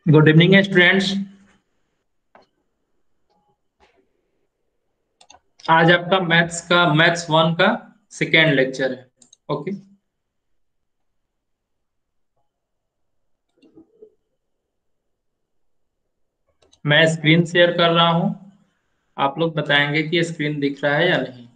Good evening students. आज आपका maths one का सेकेंड लेक्चर है। ओके, मैं स्क्रीन शेयर कर रहा हूं। आप लोग बताएंगे कि स्क्रीन दिख रहा है या नहीं।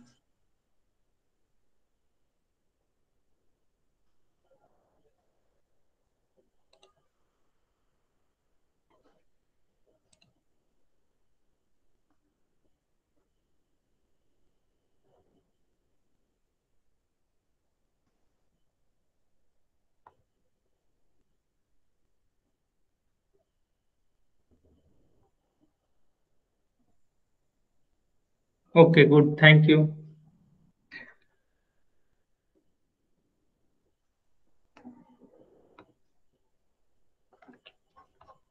Okay, good, thank you.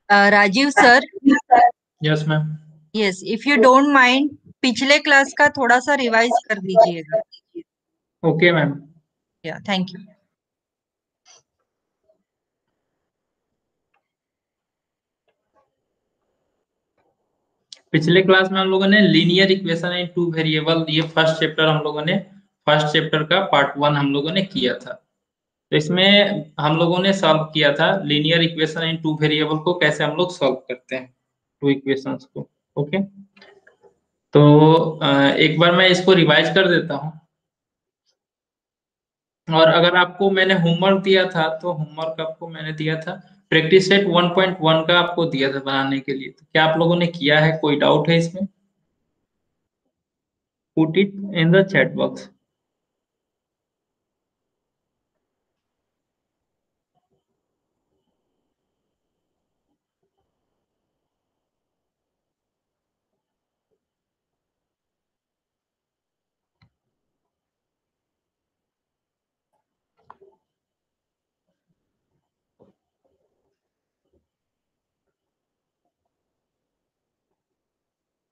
Rajiv sir, yes ma'am. Yes, if you don't mind पिछले क्लास का थोड़ा सा रिवाइज कर दीजिएगा। Okay ma'am. Yeah thank you. पिछले क्लास में हम लोगों ने linear equation in two variable, ये फर्स्ट चैप्टर हम लोगों ने फर्स्ट चैप्टर का पार्ट वन हम लोगों ने किया था। तो इसमें हम लोगों ने सॉल्व किया था linear equation in two variable को, कैसे हम लोग सॉल्व करते हैं टू इक्वेशंस को। ओके, तो एक बार मैं इसको रिवाइज कर देता हूँ। और अगर आपको मैंने होमवर्क दिया था, तो होमवर्क आपको मैंने दिया था प्रैक्टिस सेट 1.1 का, आपको दिया था बनाने के लिए। तो क्या आप लोगों ने किया है? कोई डाउट है इसमें? Put it in the chat box.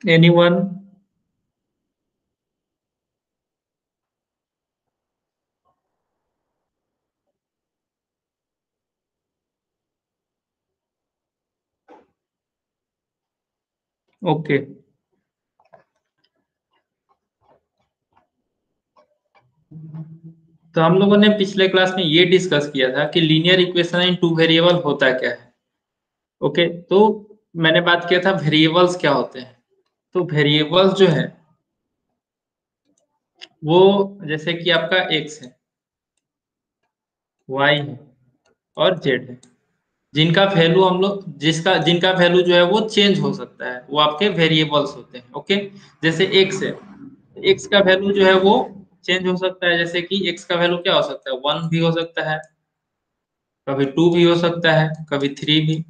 Anyone? Okay, तो हम लोगों ने पिछले क्लास में ये डिस्कस किया था कि linear equation in two variable होता क्या है। ओके, तो मैंने बात किया था वेरिएबल्स क्या होते हैं। तो वेरिएबल्स जो है वो जैसे कि आपका x है, y है और z है, जिनका वैल्यू हम लोग जिनका वैल्यू जो है वो चेंज हो सकता है, वो आपके वेरिएबल्स होते हैं। ओके, जैसे x है, x का वैल्यू जो है वो चेंज हो सकता है। जैसे कि x का वैल्यू क्या हो सकता है? 1 भी हो सकता है, कभी 2 भी हो सकता है, कभी 3 भी।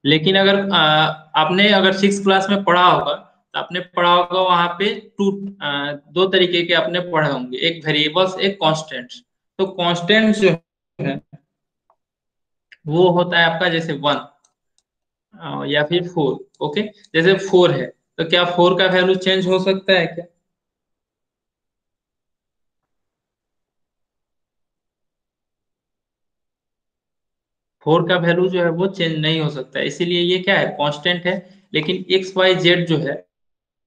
लेकिन अगर आपने अगर सिक्स क्लास में पढ़ा होगा, तो आपने पढ़ा होगा वहां पे दो तरीके के आपने पढ़े होंगे, एक वेरिएबल्स, एक कांस्टेंट। तो कांस्टेंट जो है वो होता है आपका जैसे 1 या फिर 4। ओके, जैसे 4 है, तो क्या 4 का वैल्यू चेंज हो सकता है क्या? 4 का वैल्यू जो है वो चेंज नहीं हो सकता है, इसीलिए ये क्या है? कांस्टेंट है। लेकिन एक्स वाई जेड जो है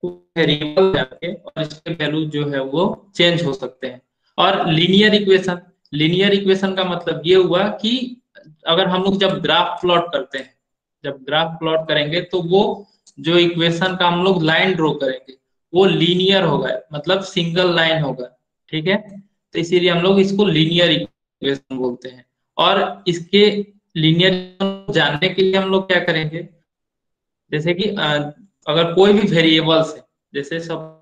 वेरिएबल है आपके, और इसके वैल्यू जो है वो चेंज हो सकते हैं। और लीनियर इक्वेशन का मतलब ये हुआ कि अगर हम लोग जब ग्राफ प्लॉट करते हैं, जब ग्राफ प्लॉट करेंगे, तो वो जो इक्वेशन का हम लोग लाइन ड्रॉ करेंगे वो लीनियर होगा, मतलब सिंगल लाइन होगा। ठीक है, तो इसीलिए हम लोग इसको लीनियर इक्वेशन बोलते हैं। और इसके लीनियर जानने के लिए हम लोग क्या करेंगे? जैसे कि अगर कोई भी वेरिएबल्स है, जैसे सपोज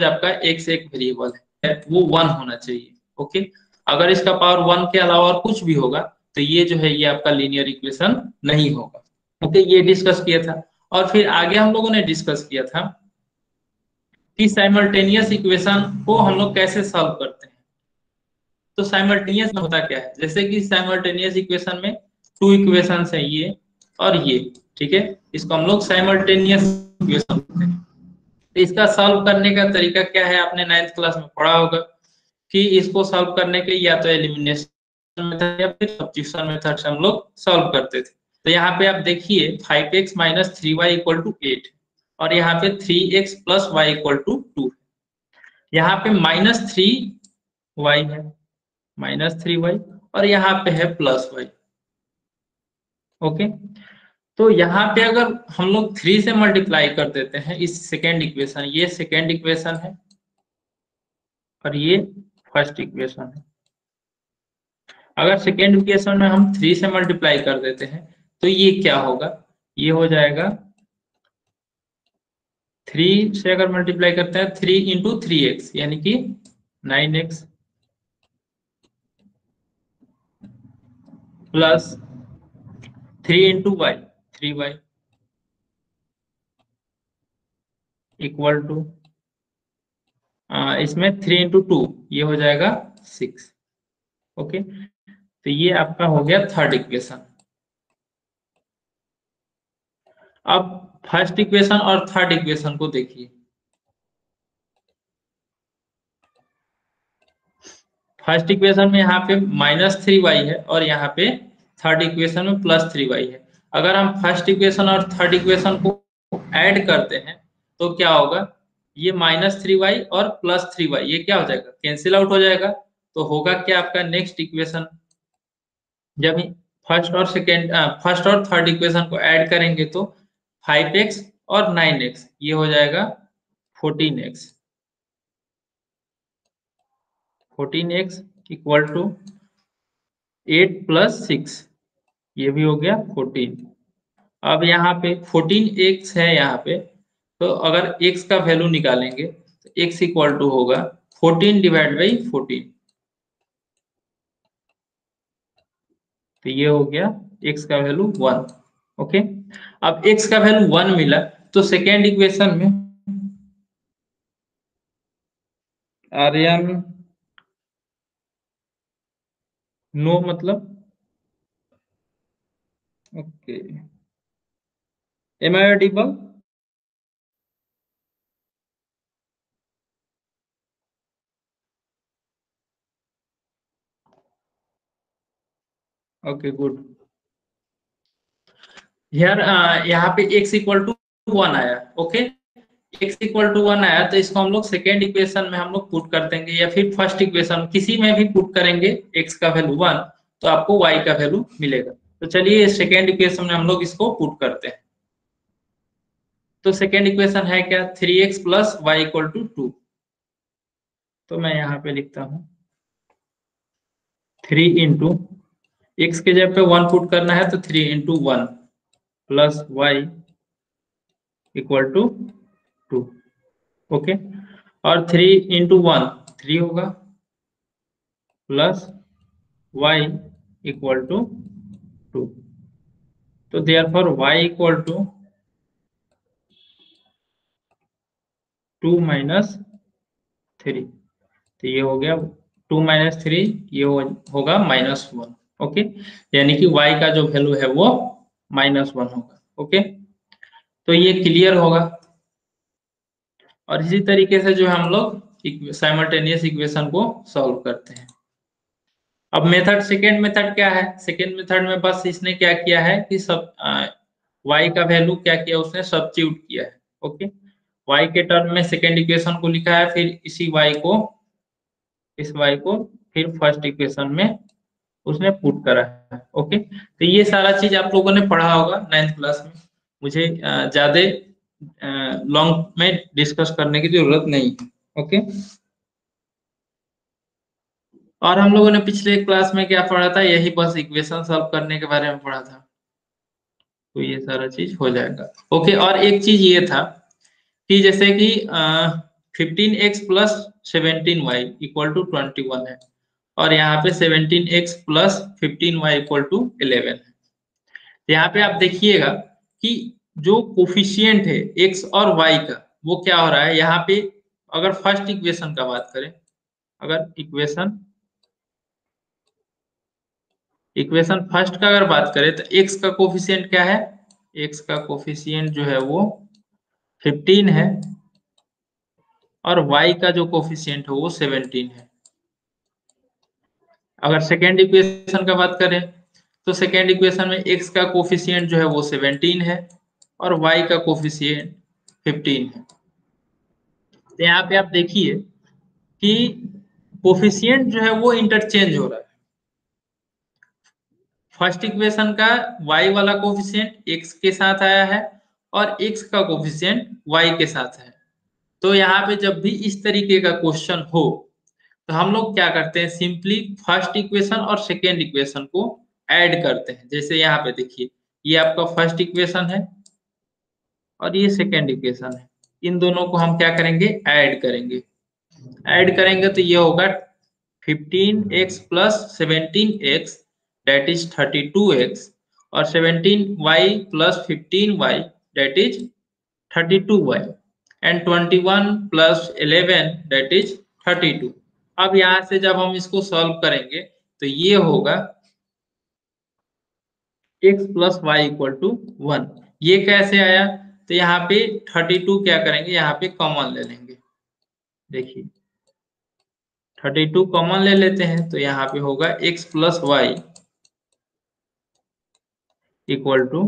आपका x एक वेरिएबल है, वो 1 होना चाहिए। ओके, अगर इसका पावर 1 के अलावा और कुछ भी होगा, तो ये जो है ये आपका लीनियर इक्वेशन नहीं होगा। ओके, ये डिस्कस किया था। और फिर आगे हम लोगों ने डिस्कस किया था कि साइमल्टेनियस इक्वेशन को हम लोग कैसे सॉल्व करते हैं। तो साइमल्टेनियस में होता क्या है? जैसे कि साइमल्टेनियस इक्वेशन में टू इक्वेशंस है, ये और ये। ठीक है, इसको हम लोग साइमल्टेनियस इक्वेशन बोलते हैं। तो इसका सॉल्व करने का तरीका क्या है? आपने नाइन्थ क्लास में पढ़ा होगा कि इसको सॉल्व करने के लिए या तो एलिमिनेशन मेथड या फिर सब्स्टिट्यूशन मेथड से हम लोग सॉल्व करते थे। तो यहाँ पे आप देखिए 5x minus 3y equal to 8 और यहाँ पे 3x plus y equal to 2। यहाँ पे -3y है, -3y और यहाँ पे है +y। ओके, तो यहाँ पे अगर हम लोग 3 से मल्टीप्लाई कर देते हैं इस सेकेंड इक्वेशन, ये सेकेंड इक्वेशन है और ये फर्स्ट इक्वेशन है। अगर सेकेंड इक्वेशन में हम 3 से मल्टीप्लाई कर देते हैं तो ये क्या होगा, ये हो जाएगा 3 से अगर मल्टीप्लाई करते हैं 3 इंटू 3x यानी कि 9x plus 3 into y 3y equal to इसमें 3 इंटू 2 ये हो जाएगा 6। ओके, तो ये आपका हो गया थर्ड इक्वेशन। अब फर्स्ट इक्वेशन और थर्ड इक्वेशन को देखिए। फर्स्ट इक्वेशन में यहाँ पे -3y है और यहाँ पे थर्ड इक्वेशन में +3y है। अगर हम फर्स्ट इक्वेशन और थर्ड इक्वेशन को ऐड करते हैं तो क्या होगा, ये -3y और +3y ये क्या हो जाएगा, कैंसिल आउट हो जाएगा। तो होगा क्या आपका नेक्स्ट इक्वेशन, जब फर्स्ट और थर्ड इक्वेशन को ऐड करेंगे तो 5x और 9x ये हो जाएगा 14x। 14x equal to 8 plus 6 ये भी हो गया 14। अब यहाँ पे 14x है यहाँ पे, तो अगर x का वैल्यू निकालेंगे तो x इक्वल टू होगा 14 डिवाइड बाई 14। तो ये हो गया x का वैल्यू 1। ओके, अब x का वैल्यू 1 मिला तो सेकेंड इक्वेशन में आर्यन नो मतलब okay, am I audible? Okay good. Here यहाँ पे x इक्वल टू 1 आया। ओके, x इक्वल टू 1 आया तो इसको हम लोग सेकेंड इक्वेशन में हम लोग पुट कर देंगे या फिर फर्स्ट इक्वेशन किसी में भी पुट करेंगे x का वैल्यू 1 तो आपको y का वैल्यू मिलेगा। तो चलिए सेकेंड इक्वेशन में हम लोग इसको पुट करते हैं। तो सेकेंड इक्वेशन है क्या, 3x plus y equal to 2। तो मैं यहाँ पे लिखता हूँ 3 इंटू एक्स के जगह पे 1 पुट करना है तो 3 into 1 plus y equal to 2। Okay, और 3 इंटू 1 3 होगा प्लस y इक्वल टू 2। तो therefore y equal to 2 minus 3। तो ये हो गया 2 माइनस 3 ये होगा -1। ओके, यानी कि y का जो वैल्यू है वो -1 होगा। ओके, तो ये क्लियर होगा। और इसी तरीके से जो हम लोग साइमल्टेनियस इक्वेशन को सॉल्व करते हैं। अब मेथड सेकेंड मेथड क्या है, सेकेंड मेथड में बस इसने क्या किया है कि सब y का वैल्यू क्या किया, उसने सब्स्टिट्यूट किया है। ओके, y के टर्म में सेकेंड इक्वेशन को लिखा है, फिर इसी y को इस y को फिर फर्स्ट इक्वेशन में उसने पुट करा है। ओके, तो ये सारा चीज आप लोगों ने पढ़ा होगा 9th क्लास में, मुझे ज्यादा लॉन्ग में डिस्कस करने की जरूरत नहीं है। ओके, और हम लोगों ने पिछले क्लास में क्या पढ़ा था, यही बस इक्वेशन सॉल्व करने के बारे में पढ़ा था। तो ये सारा चीज हो जाएगा। ओके, और एक चीज ये था कि जैसे कि 15x plus 17y equal to 21 है और यहाँ पे 17x plus 15y equal to 11 है। यहाँ पे आप देखिएगा कि जो कोफिशियंट है x और y का वो क्या हो रहा है यहाँ पे। अगर फर्स्ट इक्वेशन का बात करें, अगर इक्वेशन फर्स्ट का अगर बात करें तो x का कोफिशियंट क्या है, x का कोफिशियंट जो है वो 15 है और y का जो कोफिशियंट है वो 17 है। अगर सेकेंड इक्वेशन का बात करें तो सेकेंड इक्वेशन में x का कोफिशिएंट जो है वो 17 है और y का कोफिशिएंट 15 है। तो यहाँ पे आप देखिए कि कोफिशिएंट जो है वो इंटरचेंज हो रहा है। फर्स्ट इक्वेशन का y वाला कोफिशिएंट x के साथ आया है और x का कोफिशिएंट y के साथ है। तो यहाँ पे जब भी इस तरीके का क्वेश्चन हो तो हम लोग क्या करते हैं, सिंपली फर्स्ट इक्वेशन और सेकेंड इक्वेशन को ऐड करते हैं। जैसे यहाँ पे देखिए, ये आपका फर्स्ट इक्वेशन है और ये सेकेंड इक्वेशन है। इन दोनों को हम क्या करेंगे, ऐड करेंगे। ऐड करेंगे तो ये होगा 15x plus 17x that is 32x और 17y plus 15y that is 32y and 21 plus 11 that is 32। अब यहाँ से जब हम इसको सॉल्व करेंगे तो ये होगा x plus y equal to 1। ये कैसे आया, तो यहाँ पे 32 क्या करेंगे, यहाँ पे कॉमन ले लेंगे। देखिए 32 कॉमन ले लेते हैं तो यहाँ पे होगा x plus y equal to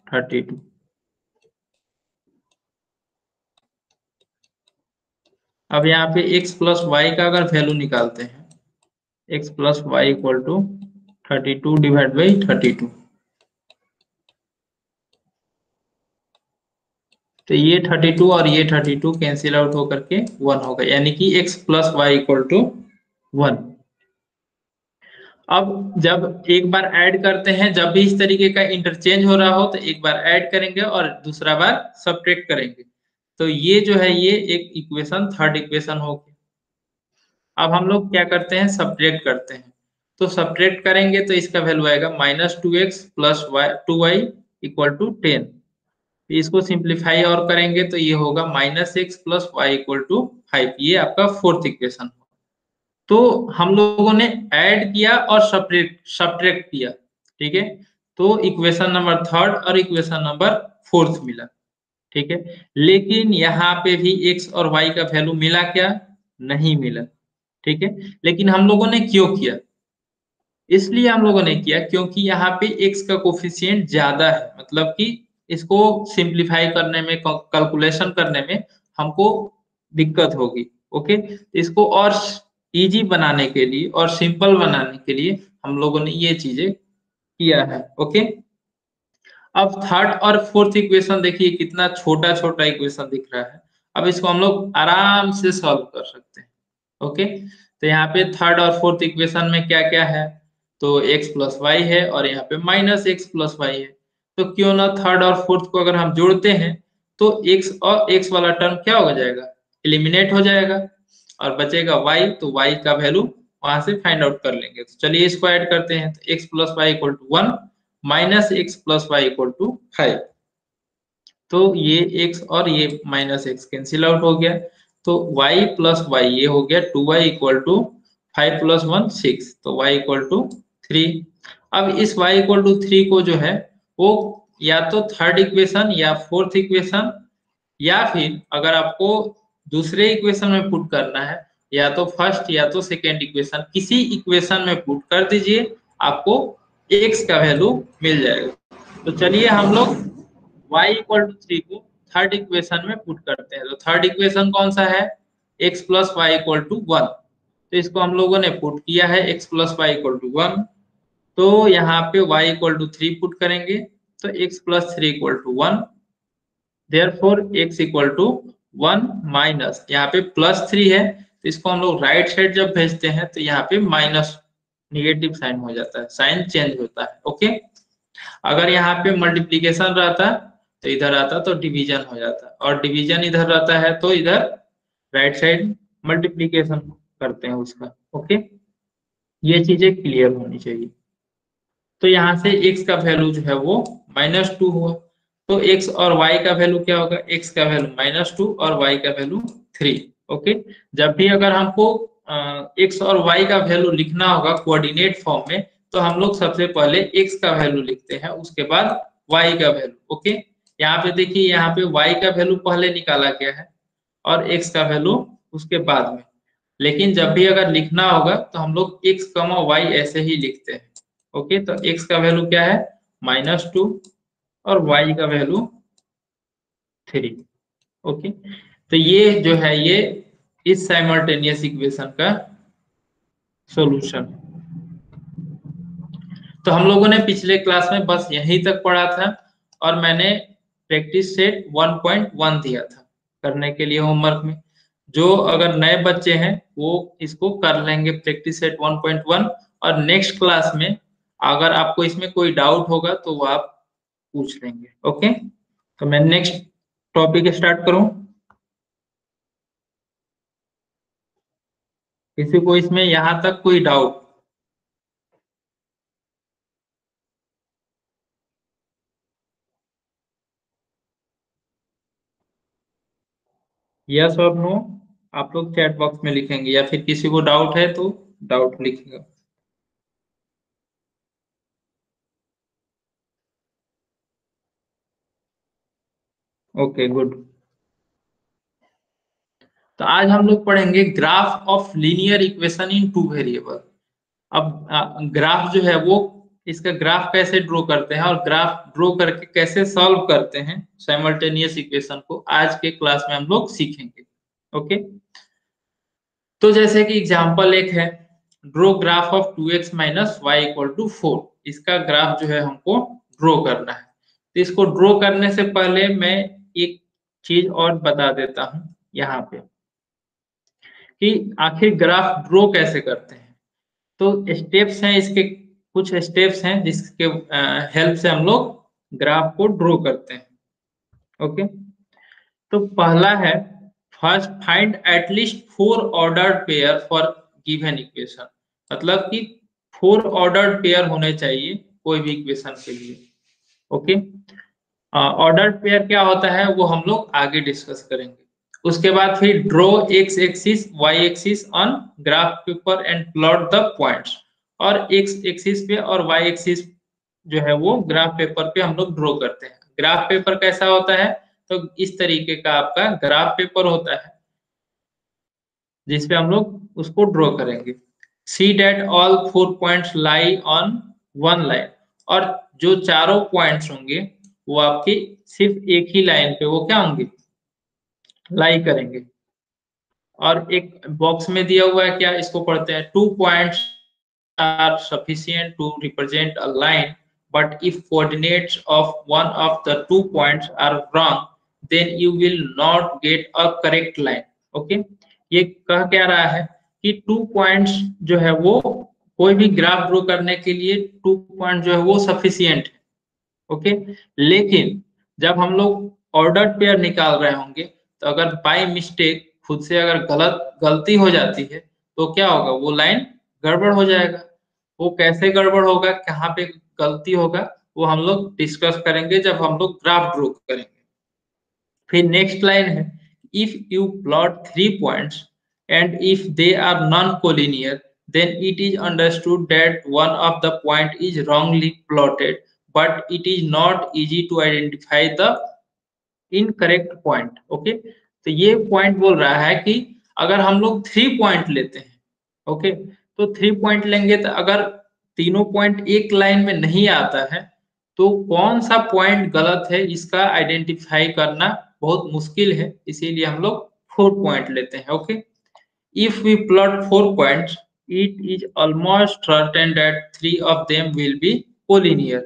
32। अब यहाँ पे x प्लस वाई का अगर वैल्यू निकालते हैं, x plus y equal to 32 divide by 32, तो ये 32 और ये 32 कैंसिल आउट होकर के 1 होगा, यानी कि x plus y equal to 1। अब जब एक बार ऐड करते हैं, जब भी इस तरीके का इंटरचेंज हो रहा हो तो एक बार ऐड करेंगे और दूसरा बार सब्ट्रैक्ट करेंगे। तो ये जो है ये एक इक्वेशन, थर्ड इक्वेशन होगी। अब हम लोग क्या करते हैं, सब्ट्रैक्ट करते हैं। तो सब्ट्रैक्ट करेंगे तो इसका वैल्यू आएगा -2x plus 2y equal to 10। इसको सिंप्लीफाई और करेंगे तो ये होगा -x plus y equal to 5। ये आपका फोर्थ इक्वेशन। तो हम लोगों ने ऐड किया और सब्ट्रैक्ट किया, ठीक है। तो इक्वेशन नंबर थर्ड और इक्वेशन नंबर फोर्थ मिला, ठीक है। लेकिन यहाँ पे भी x और y का वैल्यू मिला क्या, नहीं मिला, ठीक है। लेकिन हम लोगों ने क्यों किया, इसलिए हम लोगों ने किया क्योंकि यहाँ पे x का कोफिशिएंट ज्यादा है, मतलब कि इसको सिंप्लीफाई करने में, कैलकुलेशन करने में हमको दिक्कत होगी। ओके, इसको और इजी बनाने के लिए और सिंपल बनाने के लिए हम लोगों ने ये चीजें किया है। ओके, अब थर्ड और फोर्थ इक्वेशन देखिए कितना छोटा छोटा इक्वेशन दिख रहा है। अब इसको हम लोग आराम से सॉल्व कर सकते हैं। ओके, तो यहाँ पे थर्ड और फोर्थ इक्वेशन में क्या क्या है, तो x प्लस वाई है और यहाँ पे -x प्लस वाई है। तो क्यों ना थर्ड और फोर्थ को अगर हम जोड़ते हैं तो x और x वाला टर्म क्या हो जाएगा, एलिमिनेट हो जाएगा और बचेगा y। तो y का वैल्यू वहां से फाइंड आउट कर लेंगे। तो चलिए इसको ऐड करते हैं। तो x plus y equal to 1 -x plus y equal to 5। तो ये x और ये -x कैंसिल आउट हो गया। तो y प्लस वाई ये हो गया 2y इक्वल टू 5 प्लस 1 6। तो y इक्वल टू 3। अब इस y इक्वल टू 3 को जो है वो या तो थर्ड इक्वेशन या फोर्थ इक्वेशन या फिर अगर आपको दूसरे इक्वेशन में पुट करना है या तो फर्स्ट या तो सेकेंड इक्वेशन, किसी इक्वेशन में पुट कर दीजिए, आपको x का वैल्यू मिल जाएगा। तो चलिए हम लोग y इक्वल टू 3 को थर्ड इक्वेशन में पुट करते हैं। तो थर्ड इक्वेशन कौन सा है, x plus y equal to 1। तो इसको हम लोगों ने पुट किया है x plus y equal to 1। तो यहाँ पे y इक्वल टू 3 पुट करेंगे तो x plus 3 equal to 1। Therefore x equal to 1 minus, यहाँ पे +3 है तो इसको हम लोग राइट साइड जब भेजते हैं तो यहाँ पे माइनस निगेटिव साइन हो जाता है, साइन चेंज होता है। ओके, अगर यहाँ पे मल्टीप्लीकेशन रहता तो इधर आता तो डिवीजन हो जाता, और डिवीजन इधर रहता है तो इधर राइट साइड मल्टीप्लीकेशन करते हैं उसका। ओके, ये चीजें क्लियर होनी चाहिए। तो यहाँ से x का वैल्यू जो है वो -2 हुआ। तो x और y का वैल्यू क्या होगा, x का वैल्यू -2 और y का वैल्यू 3। ओके, जब भी अगर हमको x और y का वैल्यू लिखना होगा कोऑर्डिनेट फॉर्म में तो हम लोग सबसे पहले x का वैल्यू लिखते हैं, उसके बाद y का वैल्यू। ओके, यहाँ पे देखिए, यहाँ पे y का वैल्यू पहले निकाला गया है और x का वैल्यू उसके बाद में। लेकिन जब भी अगर लिखना होगा तो हम लोग x कमा वाई ऐसे ही लिखते हैं। ओके, तो x का वैल्यू क्या है -2 और y का वैल्यू 3। ओके, तो ये जो है ये इस साइमल्टेनियस इक्वेशन का सॉल्यूशन। तो हम लोगों ने पिछले क्लास में बस यहीं तक पढ़ा था और मैंने प्रैक्टिस सेट 1.1 दिया था करने के लिए होमवर्क में। जो अगर नए बच्चे हैं वो इसको कर लेंगे प्रैक्टिस सेट 1.1, और नेक्स्ट क्लास में अगर आपको इसमें कोई डाउट होगा तो वो आप पूछ लेंगे। ओके, तो मैं नेक्स्ट टॉपिक स्टार्ट करूं। किसी को इसमें यहाँ तक कोई डाउट? यस और नो आप लोग चैट बॉक्स में लिखेंगे, या फिर किसी को डाउट है तो डाउट लिखेगा। Okay good. तो आज हम लोग पढ़ेंगे graph of linear equation in two variable. अब ग्राफ जो है वो इसका ग्राफ कैसे ड्रॉ करते हैं और ग्राफ ड्रॉ करके कैसे सॉल्व करते हैं साइमल्टेनियस इक्वेशन को आज के क्लास में हम लोग सीखेंगे। ओके, तो जैसे कि एग्जांपल एक है, draw graph of 2x minus y equal to 4। इसका ग्राफ जो है हमको ड्रॉ करना है। तो इसको ड्रॉ करने से पहले मैं एक चीज और बता देता हूं यहाँ पे कि आखिर ग्राफ ड्रॉ कैसे करते हैं। तो स्टेप्स हैं इसके, कुछ स्टेप्स हैं जिसके हेल्प से हम लोग ग्राफ को ड्रॉ करते हैं। ओके, तो पहला है first find at least 4 ordered pair for given equation. मतलब कि 4 ऑर्डर्ड पेयर होने चाहिए कोई भी इक्वेशन के लिए। ओके, ऑर्डर्ड पेयर क्या होता है वो हम लोग आगे डिस्कस करेंगे। उसके बाद फिर draw X axis Y axis on graph paper and plot the points. और एक्स एक्सिस पे और वाई एक्सिस जो है वो ग्राफ पेपर पे हम लोग ड्रॉ करते हैं। ग्राफ पेपर कैसा होता है, तो इस तरीके का आपका ग्राफ पेपर होता है जिसपे हम लोग उसको ड्रॉ करेंगे। See that all 4 points lie on one line. और जो चारों पॉइंट्स होंगे वो आपके सिर्फ एक ही लाइन पे वो क्या होंगे, लाई करेंगे। और एक बॉक्स में दिया हुआ है क्या, इसको पढ़ते हैं। 2 points are sufficient to represent a line, but if coordinates of one of the 2 points are wrong, then you will not get a correct line. Okay, ये कह क्या रहा है कि 2 पॉइंट्स जो है वो कोई भी ग्राफ ड्रॉ करने के लिए 2 पॉइंट जो है वो सफिशियंट है। ओके, लेकिन जब हम लोग ऑर्डर्ड पेयर निकाल रहे होंगे तो अगर बाय मिस्टेक खुद से अगर गलती हो जाती है तो क्या होगा, वो लाइन गड़बड़ हो जाएगा। वो कैसे गड़बड़ होगा, कहाँ पे गलती होगा, वो हम लोग डिस्कस करेंगे जब हम लोग ग्राफ ड्रॉ करेंगे। फिर नेक्स्ट लाइन है, if you plot 3 points and if they are non collinear then it is understood that one of the point is wrongly plotted, but it is not easy to identify the incorrect point. Okay, तो ये point बोल रहा है कि अगर हम लोग 3 point लेते हैं, ओके, तो 3 पॉइंट लेंगे तो अगर तीनों पॉइंट एक लाइन में नहीं आता है तो कौन सा पॉइंट गलत है इसका आइडेंटिफाई करना बहुत मुश्किल है, इसीलिए हम लोग 4 पॉइंट लेते हैं। Okay, if we plot 4 points, it is almost certain that 3 of them will be collinear.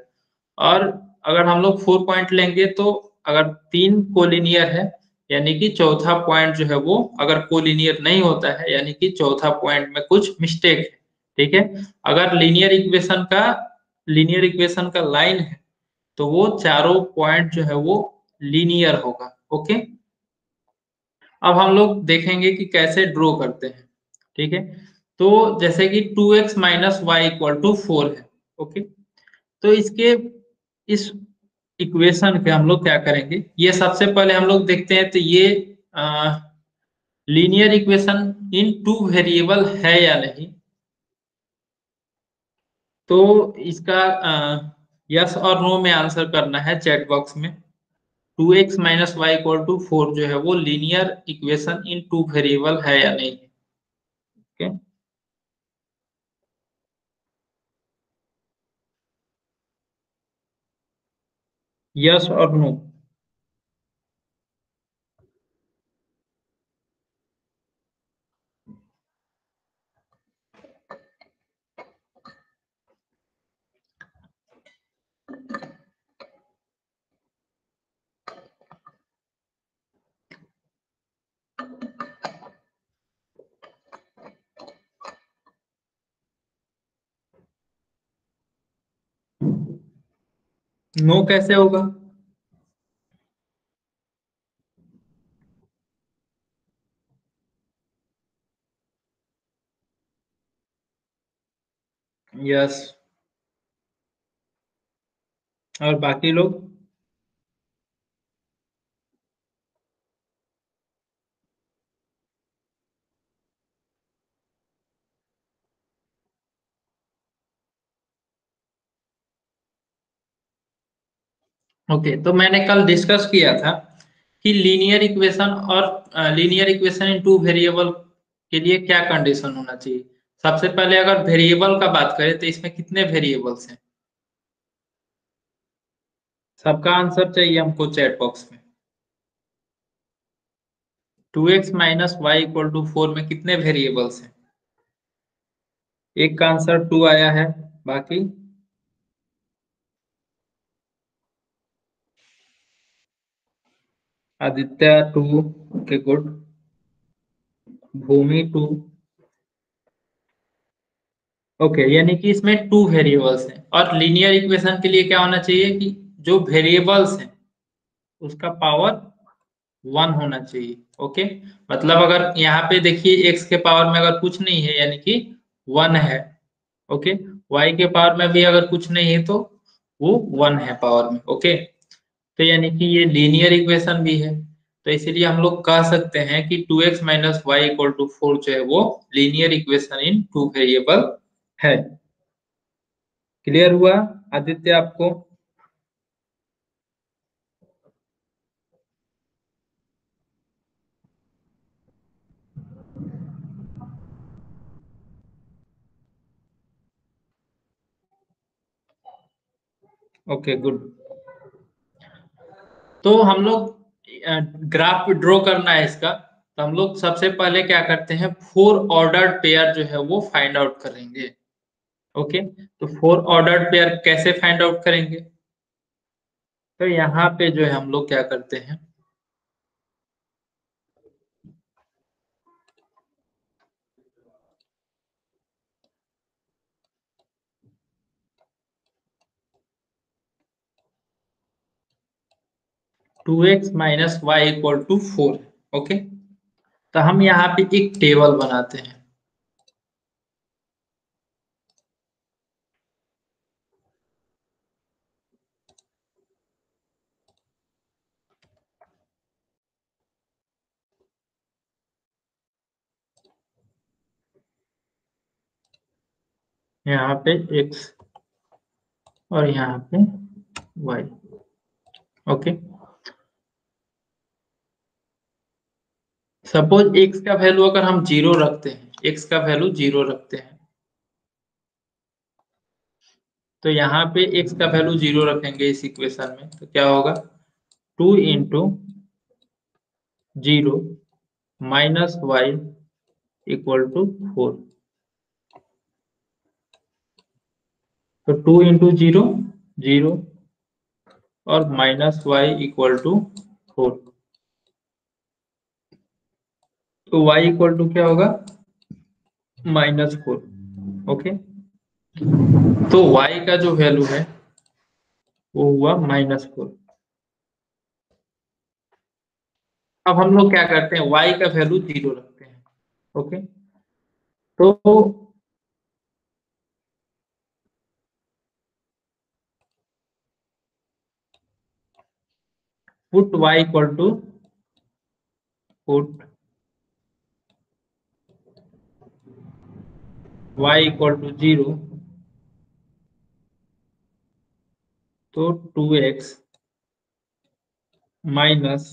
और अगर हम लोग 4 पॉइंट लेंगे तो अगर 3 कोलिनियर है यानी कि चौथा पॉइंट जो है वो अगर कोलिनियर नहीं होता है यानी कि चौथा पॉइंट में कुछ मिस्टेक है। ठीक है, अगर लीनियर इक्वेशन का लाइन है तो वो चारों पॉइंट जो है वो लीनियर होगा। ओके, अब हम लोग देखेंगे कि कैसे ड्रॉ करते हैं। ठीक है, तो जैसे कि 2x minus y equal to 4 है। ओके, तो इसके इस इक्वेशन के हम लोग क्या करेंगे, ये सबसे पहले हम लोग देखते हैं तो ये linear equation in two variable है या नहीं। तो इसका यस और नो में आंसर करना है चैट बॉक्स में। 2x minus y equal to 4 जो है वो linear equation in two variable है या नहीं। ओके, यस और नो। नो कैसे होगा? यस। और बाकी लोग? ओके, तो मैंने कल डिस्कस किया था कि लीनियर इक्वेशन और linear equation in two variable के लिए क्या कंडीशन होना चाहिए। सबसे पहले अगर वेरिएबल का बात करें तो इसमें कितने वेरिएबल्स हैं? सबका आंसर चाहिए हमको चैट बॉक्स में। 2x minus y equal to 4 में कितने वेरिएबल्स हैं? एक का आंसर 2 आया है, बाकी? Aditya 2, okay good. Bhumi 2, okay, यानी कि इसमें 2 वेरिएबल्स हैं। और लीनियर इक्वेशन के लिए क्या होना चाहिए कि जो वेरिएबल्स हैं उसका पावर 1 होना चाहिए। ओके, मतलब अगर यहाँ पे देखिए x के पावर में अगर कुछ नहीं है यानी कि 1 है। ओके, y के पावर में भी अगर कुछ नहीं है तो वो 1 है पावर में। ओके, तो यानी कि ये लीनियर इक्वेशन भी है। तो इसीलिए हम लोग कह सकते हैं कि 2x minus y equal to 4 जो है वो linear equation in two variable है। क्लियर हुआ आदित्य आपको? Okay good. तो हम लोग ग्राफ ड्रॉ करना है इसका। तो हम लोग सबसे पहले क्या करते हैं, 4 ऑर्डर्ड पेयर जो है वो फाइंड आउट करेंगे। ओके, तो 4 ऑर्डर्ड पेयर कैसे फाइंड आउट करेंगे? तो यहाँ पे जो है हम लोग क्या करते हैं, 2x minus y equal to 4। Okay, तो हम यहाँ पे एक टेबल बनाते हैं। यहाँ पे x और यहाँ पे y। ओके, सपोज x का वैल्यू अगर हम 0 रखते हैं, x का वैल्यू 0 रखते हैं, तो यहाँ पे x का वैल्यू 0 रखेंगे इस इक्वेशन में, तो क्या होगा, 2 into 0 minus y equal to 4। तो 2 इंटू 0 0 और माइनस वाई इक्वल टू 4। तो y इक्वल टू क्या होगा, -4। ओके, तो y का जो वैल्यू है वो हुआ -4। अब हम लोग क्या करते हैं, y का वैल्यू 0 रखते हैं। ओके, तो put y equal to put y equal to 0, तो 2x माइनस,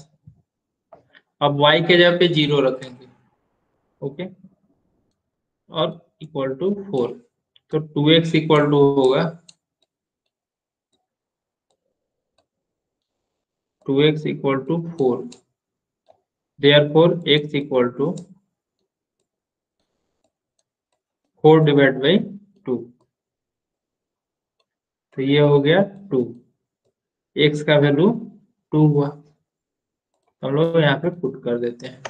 अब y के जगह पे 0 रखेंगे। ओके, और इक्वल टू 4। तो 2x इक्वल टू होगा 2x equal to 4, therefore x equal to 4 divide by 2। तो ये हो गया 2, x का वैल्यू 2 हुआ। तो हम लोग यहाँ पे पुट कर देते हैं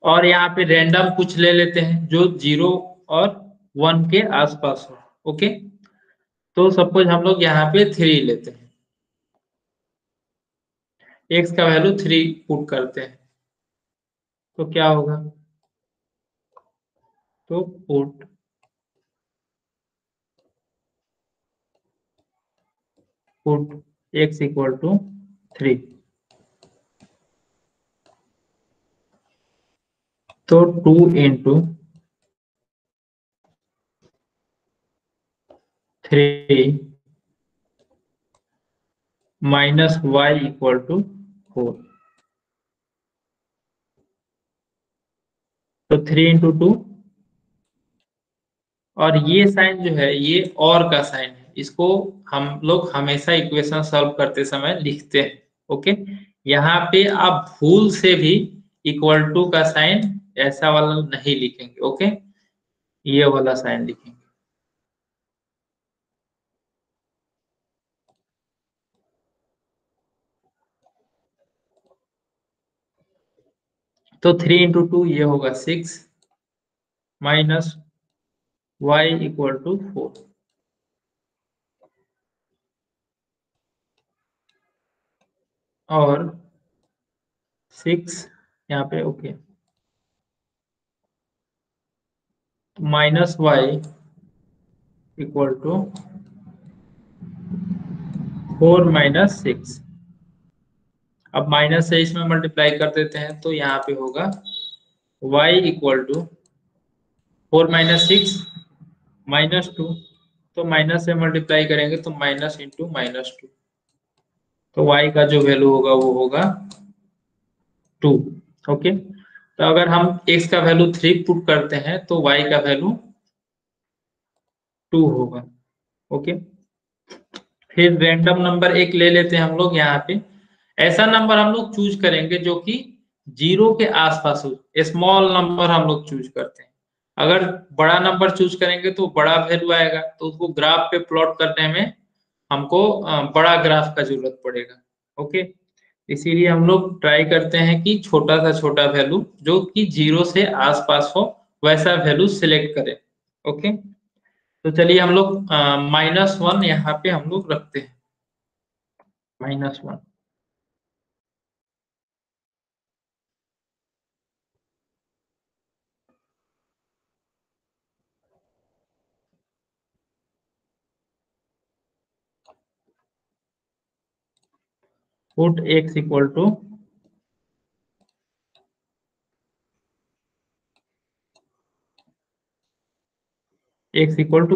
और यहाँ पे रैंडम कुछ ले लेते हैं जो 0 और 1 के आसपास हो। ओके, तो सपोज हम लोग यहाँ पे 3 लेते हैं, x का वैल्यू 3 पुट करते हैं, तो क्या होगा? तो पुट x इक्वल टू 3, तो 2 into 3 minus y equal to 4। तो 3 इंटू 2, और ये साइन जो है ये और का साइन है, इसको हम लोग हमेशा इक्वेशन सॉल्व करते समय लिखते हैं। ओके, यहाँ पे आप भूल से भी इक्वल टू का साइन ऐसा वाला नहीं लिखेंगे। ओके, ये वाला साइन लिखेंगे। तो 3 इंटू 2 ये होगा 6 माइनस वाई इक्वल टू 4। और 6 यहाँ पे okay, minus y equal to 4 minus 6। अब माइनस से इसमें मल्टीप्लाई कर देते हैं तो यहाँ पे होगा y equal to 4 minus 6 minus 2। तो माइनस से मल्टीप्लाई करेंगे तो माइनस इंटू माइनस 2। तो y का जो वैल्यू होगा वो होगा 2। ओके, तो अगर हम x का वैल्यू 3 पुट करते हैं तो y का वैल्यू 2 होगा। ओके, फिर रैंडम नंबर एक ले लेते हैं हम लोग यहाँ पे। ऐसा नंबर हम लोग चूज करेंगे जो कि 0 के आसपास हो, स्मॉल नंबर हम लोग चूज करते हैं। अगर बड़ा नंबर चूज करेंगे तो बड़ा वैल्यू आएगा, तो उसको ग्राफ पे प्लॉट करने में हमको बड़ा ग्राफ का जरूरत पड़ेगा। ओके, इसीलिए हम लोग ट्राई करते हैं कि छोटा सा छोटा वैल्यू जो कि 0 से आसपास हो वैसा वैल्यू सिलेक्ट करें। ओके, तो चलिए हम लोग -1 यहाँ पे हम लोग रखते हैं, -1। Put x equal to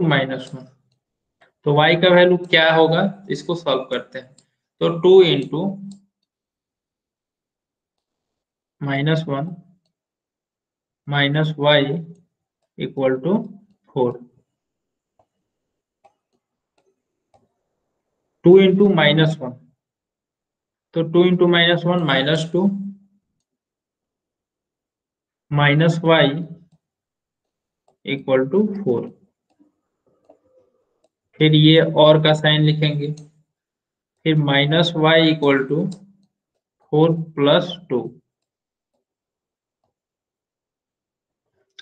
-1। तो y का वैल्यू क्या होगा इसको सॉल्व करते हैं। तो 2 into -1 minus y equal to 4। 2 into -1, तो 2 into -1 -2 minus y equal to 4। फिर ये और का साइन लिखेंगे, फिर minus y equal to 4 plus 2।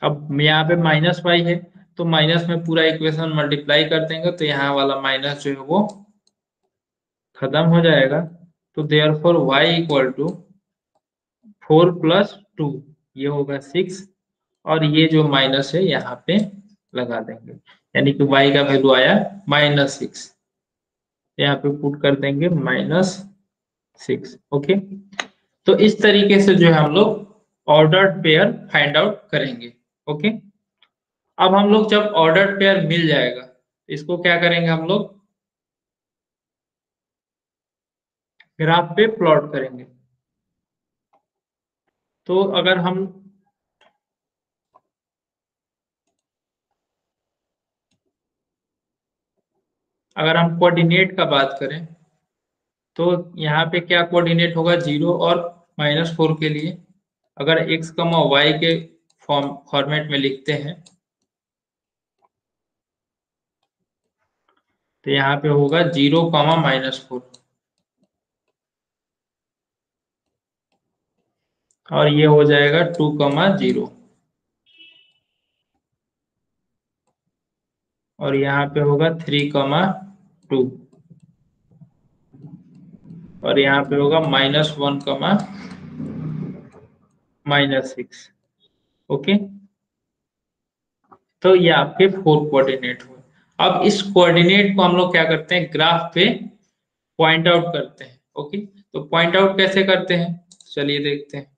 अब यहाँ पे माइनस वाई है तो माइनस में पूरा इक्वेशन मल्टीप्लाई कर देंगे तो यहाँ वाला माइनस जो है वो खत्म हो जाएगा। तो therefore y equal to 4 plus 2, ये होगा 6, और ये जो माइनस है यहाँ पे लगा देंगे, यानी कि y का वैल्यू आया -6। यहाँ पे पुट कर देंगे -6। ओके, तो इस तरीके से जो है हम लोग ऑर्डर्ड पेयर फाइंड आउट करेंगे। ओके, अब हम लोग जब ऑर्डर्ड पेयर मिल जाएगा इसको क्या करेंगे, हम लोग ग्राफ पे प्लॉट करेंगे। तो अगर हम अगर हम कोऑर्डिनेट का बात करें तो यहाँ पे क्या कोऑर्डिनेट होगा 0 और -4 के लिए। अगर x, y के फॉर्मेट में लिखते हैं तो यहाँ पे होगा 0, -4 और ये हो जाएगा 2, 0 और यहाँ पे होगा 3, 2 और यहाँ पे होगा -1, -6। ओके, तो ये आपके 4 कोऑर्डिनेट हुए। अब इस कोऑर्डिनेट को हम लोग क्या करते हैं, ग्राफ पे पॉइंट आउट करते हैं। ओके, तो पॉइंट आउट कैसे करते हैं, चलिए देखते हैं।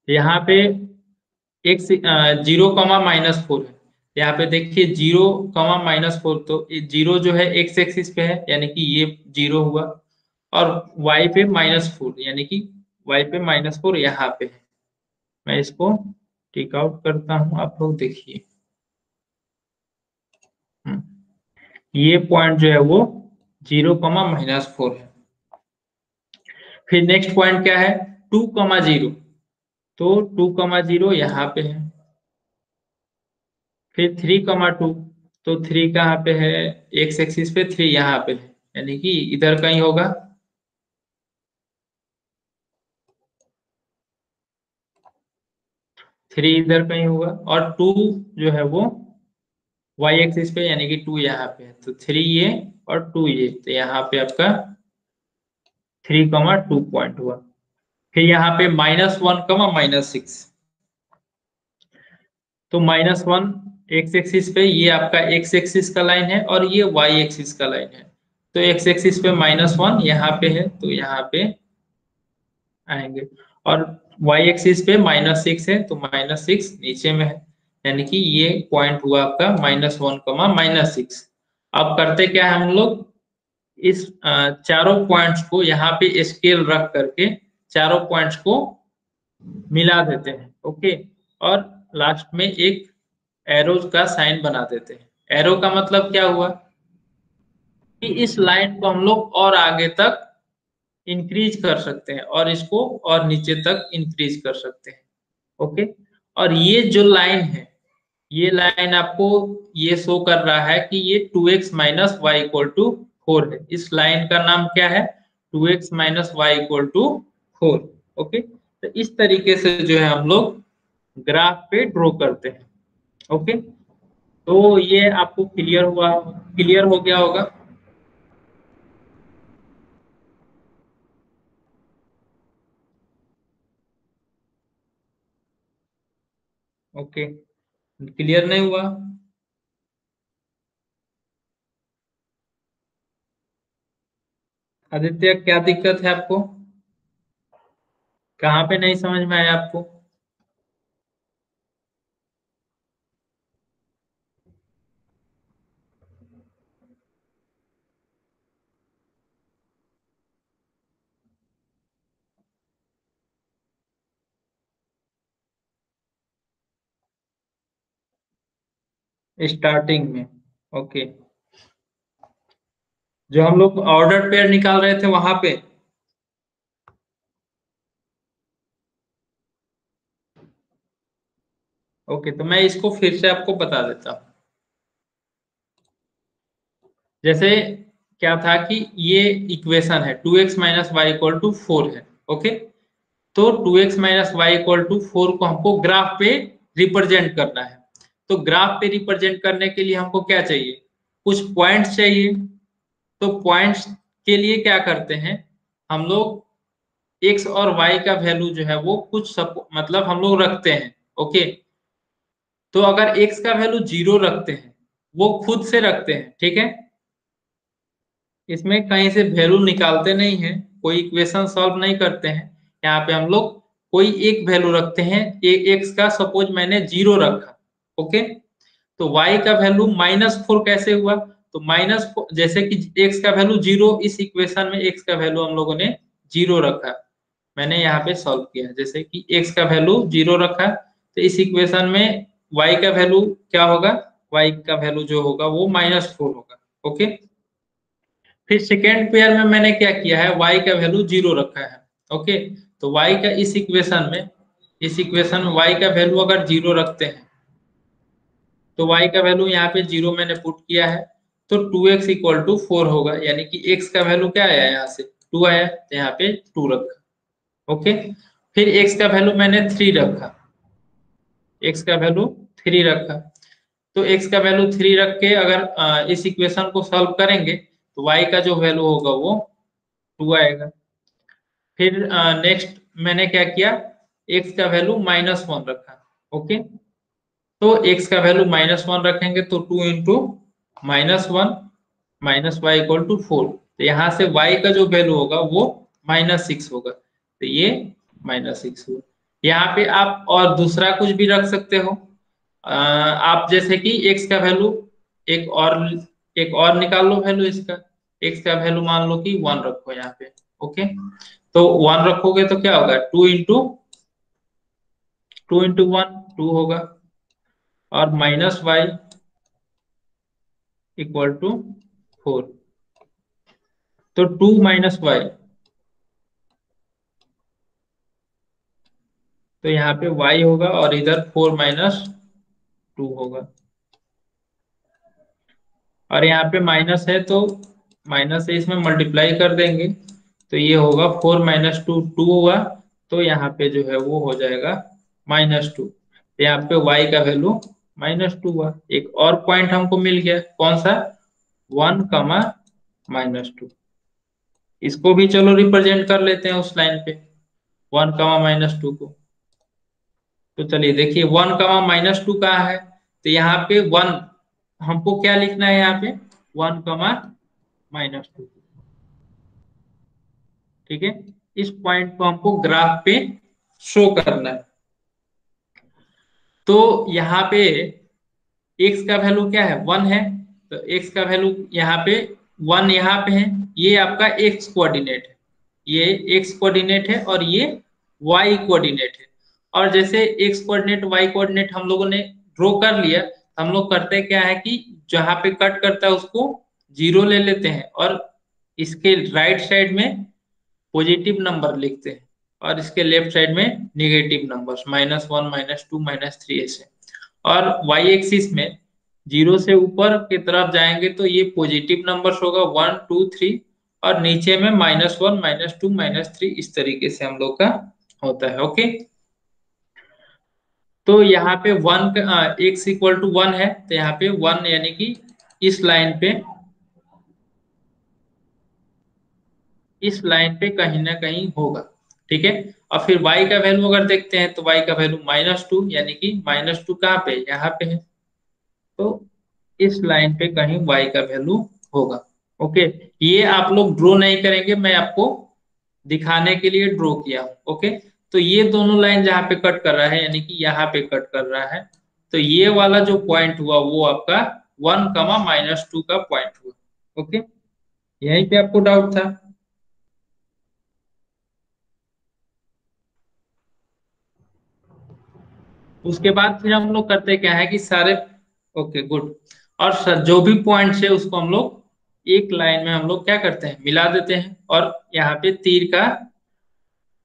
यहाँ पे x 0, -4 है। यहाँ पे देखिए 0, -4, तो 0 जो है x एक्सिस पे है यानी कि ये 0 हुआ और y पे -4 यानी कि y पे -4 यहाँ पे है। मैं इसको टिक आउट करता हूँ, आप लोग देखिए। ये पॉइंट जो है वो 0, -4 है। फिर नेक्स्ट पॉइंट क्या है, 2, 0, तो 2, 0 यहाँ पे है। फिर 3, 2, तो 3 कहाँ पे है, एक्स एक्सिस पे 3 यहाँ पे है यानी कि इधर कहीं होगा। थ्री इधर कहीं होगा और 2 जो है वो वाई एक्सिस पे यानी कि 2 यहाँ पे है, तो 3 ये और 2 ये, तो यहाँ पे आपका 3, 2 पॉइंट हुआ। फिर यहाँ पे -1, -6, तो -1 एक्स एक्सिस पे ये आपका एक्स एक्सिस का लाइन है और ये वाई एक्सिस का लाइन है। तो एक्स एक्सिस पे -1 यहाँ पे है तो यहाँ पे आएंगे और वाई एक्सिस पे -6 है तो -6 नीचे में है यानी कि ये पॉइंट हुआ आपका -1, -6। अब करते क्या है हम लोग, इस चारों पॉइंट्स को यहाँ पे स्केल रख करके चारों पॉइंट्स को मिला देते हैं। ओके, और लास्ट में एक एरो का साइन बना देते हैं। एरो का मतलब क्या हुआ कि इस लाइन को हम लोग और आगे तक इंक्रीज कर सकते हैं और इसको और नीचे तक इंक्रीज कर सकते हैं। ओके, और ये जो लाइन है, ये लाइन आपको ये शो कर रहा है कि ये 2x - y = 4 है। इस लाइन का नाम क्या है, 2x - y = 4। ओके, तो इस तरीके से जो है हम लोग ग्राफ पे ड्रॉ करते हैं। ओके, तो ये आपको क्लियर हो गया होगा। ओके, क्लियर नहीं हुआ, आदित्य क्या दिक्कत है आपको, कहाँ पे नहीं समझ में आया आपको। स्टार्टिंग में, ओके, जो हम लोग ऑर्डर पेयर निकाल रहे थे वहां पे। ओके, तो मैं इसको फिर से आपको बता देता हूँ। जैसे क्या था कि ये इक्वेशन है 2x - y = 4 है। ओके, तो 2x - y = 4 को हमको ग्राफ पे रिप्रेजेंट करना है। तो ग्राफ पे रिप्रेजेंट करने के लिए हमको क्या चाहिए, कुछ पॉइंट्स चाहिए। तो पॉइंट्स के लिए क्या करते हैं हम लोग, x और y का वैल्यू जो है वो कुछ मतलब हम लोग रखते हैं। ओके, तो अगर x का वैल्यू 0 रखते हैं, वो खुद से रखते हैं, ठीक है, इसमें कहीं से वैल्यू निकालते नहीं है, कोई इक्वेशन सॉल्व नहीं करते हैं। यहाँ पे हम लोग कोई एक वैल्यू रखते हैं, x का सपोज मैंने 0 रखा। ओके, तो y का वैल्यू -4 कैसे हुआ, तो -4 जैसे कि x का वैल्यू 0, इस इक्वेशन में x का वैल्यू हम लोगों ने 0 रखा, मैंने यहाँ पे सॉल्व किया। जैसे कि x का वैल्यू 0 रखा तो इस इक्वेशन में y का वैल्यू क्या होगा, y का वैल्यू जो होगा वो -4 होगा। ओके, फिर सेकेंड पेयर में मैंने क्या किया है, y का वैल्यू 0 रखा है। ओके, तो y का इस इक्वेशन में y का वैल्यू अगर 0 रखते हैं तो y का वैल्यू यहाँ पे 0 मैंने पुट किया है, तो 2x इक्वल टू 4 होगा, यानी कि x का वैल्यू क्या आया यहाँ से 2 आया, तो यहाँ पे 2 रखा। ओके, फिर x का वैल्यू मैंने 3 रखा, x का वैल्यू 3 रखा, तो x का वैल्यू 3 रख के अगर इस इक्वेशन को सॉल्व करेंगे तो y का जो वैल्यू होगा वो 2 आएगा। फिर नेक्स्ट मैंने क्या किया, x का वैल्यू -1 रखा। ओके, तो x का वैल्यू -1 रखेंगे तो 2 into -1 minus y equal to 4, तो यहाँ से y का जो वैल्यू होगा वो -6 होगा, तो ये -6 हुआ। यहाँ पे आप और दूसरा कुछ भी रख सकते हो, आप जैसे कि x का वैल्यू एक और निकाल लो वैल्यू इसका, x का वैल्यू मान लो कि 1 रखो यहाँ पे। ओके, तो 1 रखोगे तो क्या होगा, 2 इंटू 1 2 होगा, और -y इक्वल टू 4, तो 2 - y, तो यहाँ पे y होगा और इधर 4 - 2 होगा, और यहाँ पे माइनस है तो माइनस से इसमें मल्टीप्लाई कर देंगे, तो ये होगा 4 - 2 2 हुआ, तो यहाँ पे जो है वो हो जाएगा -2, तो यहाँ पे y का वैल्यू -2 हुआ। एक और पॉइंट हमको मिल गया, कौन सा, 1, -2, इसको भी चलो रिप्रेजेंट कर लेते हैं उस लाइन पे 1, -2 को। तो चलिए देखिए 1, -2 कहाँ है, तो यहाँ पे 1 हमको क्या लिखना है, यहाँ पे 1, -2, ठीक है। इस पॉइंट को हमको ग्राफ पे शो करना है, तो यहाँ पे x का वैल्यू क्या है 1 है, तो x का वैल्यू यहाँ पे 1 यहाँ पे है, ये आपका x कोऑर्डिनेट है, ये x कोऑर्डिनेट है और ये y कोऑर्डिनेट है। और जैसे x कोऑर्डिनेट y कोऑर्डिनेट हम लोगों ने ड्रॉ कर लिया, हम लोग करते क्या है कि जहां पे कट करता है उसको 0 ले लेते हैं, और इसके राइट साइड में पॉजिटिव नंबर लिखते हैं, और इसके लेफ्ट साइड में निगेटिव नंबर्स -1 -2 -3 ऐसे। और y एक्सिस में 0 से ऊपर की तरफ जाएंगे तो ये पॉजिटिव नंबर्स होगा 1 2 3, और नीचे में -1 -2 -3, इस तरीके से हम लोग का होता है। ओके, तो यहाँ पे 1 x इक्वल टू 1 है, तो यहाँ पे 1 यानी कि इस लाइन पे कहीं ना कहीं होगा, ठीक है। और फिर y का वैल्यू अगर देखते हैं तो y का वैल्यू -2, यानी कि -2 कहाँ पे, यहाँ पे है, तो इस लाइन पे कहीं y का वैल्यू होगा। ओके, ये आप लोग ड्रॉ नहीं करेंगे, मैं आपको दिखाने के लिए ड्रॉ किया हूं। ओके, तो ये दोनों लाइन जहाँ पे कट कर रहा है, यानी कि यहाँ पे कट कर रहा है, तो ये वाला जो पॉइंट हुआ वो आपका 1, -2 का पॉइंट हुआ। ओके, यहीं पे आपको डाउट था। उसके बाद फिर हम लोग करते क्या है कि सारे, ओके गुड, और जो भी पॉइंट्स है उसको हम लोग एक लाइन में हम लोग क्या करते हैं, मिला देते हैं, और यहाँ पे तीर का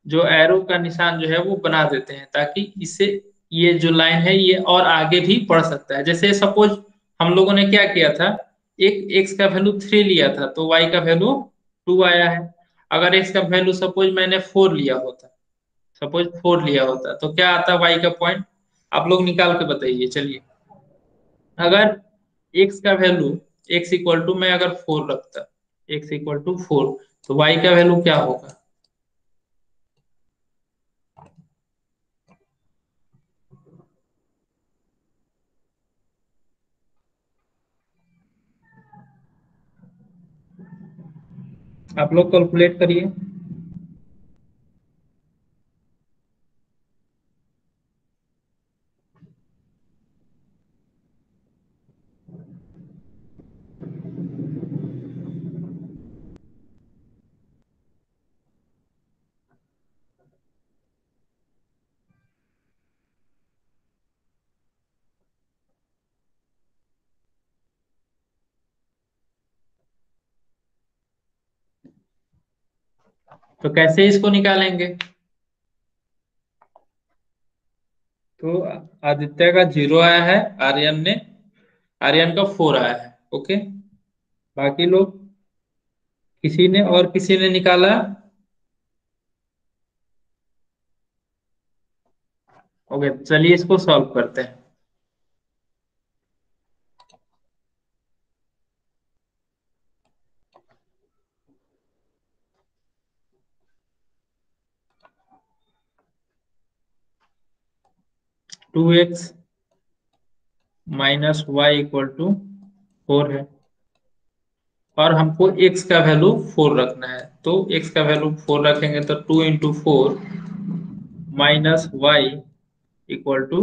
जो एरो का निशान जो है वो बना देते हैं, ताकि इससे ये जो लाइन है ये और आगे भी बढ़ सकता है। जैसे सपोज हम लोगों ने क्या किया था, एक x का वैल्यू 3 लिया था तो y का वैल्यू 2 आया है। अगर x का वैल्यू सपोज मैंने 4 लिया होता, तो क्या आता y का पॉइंट, आप लोग निकाल के बताइए। चलिए, अगर x का वैल्यू x इक्वल टू मैं अगर 4 रखता, x इक्वल टू 4, तो y का वैल्यू क्या होगा, आप लोग कैलकुलेट करिए। तो कैसे इसको निकालेंगे? तो आदित्य का 0 आया है, आर्यन का 4 आया है। ओके, बाकी लोग, किसी ने और किसी ने निकाला? ओके, चलिए इसको सॉल्व करते हैं। Two X minus y equal to 4 है, और हमको x का वैल्यू 4 रखना है। तो x का वैल्यू 4 रखेंगे तो 2 × 4 minus y equal to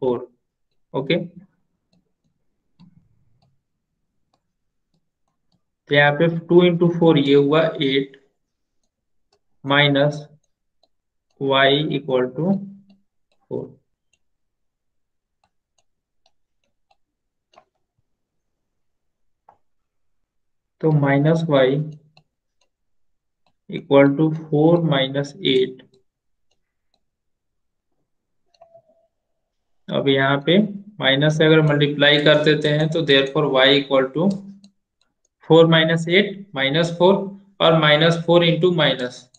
4। Okay, तो यहाँ पे 2 × 4 ये हुआ 8 माइनस वाई इक्वल टू 4। तो minus y equal to 4 minus 8। अब यहाँ पे माइनस से अगर मल्टीप्लाई कर देते हैं तो therefore y equal to 4 minus 8 -4, और -4 इंटू माइनस,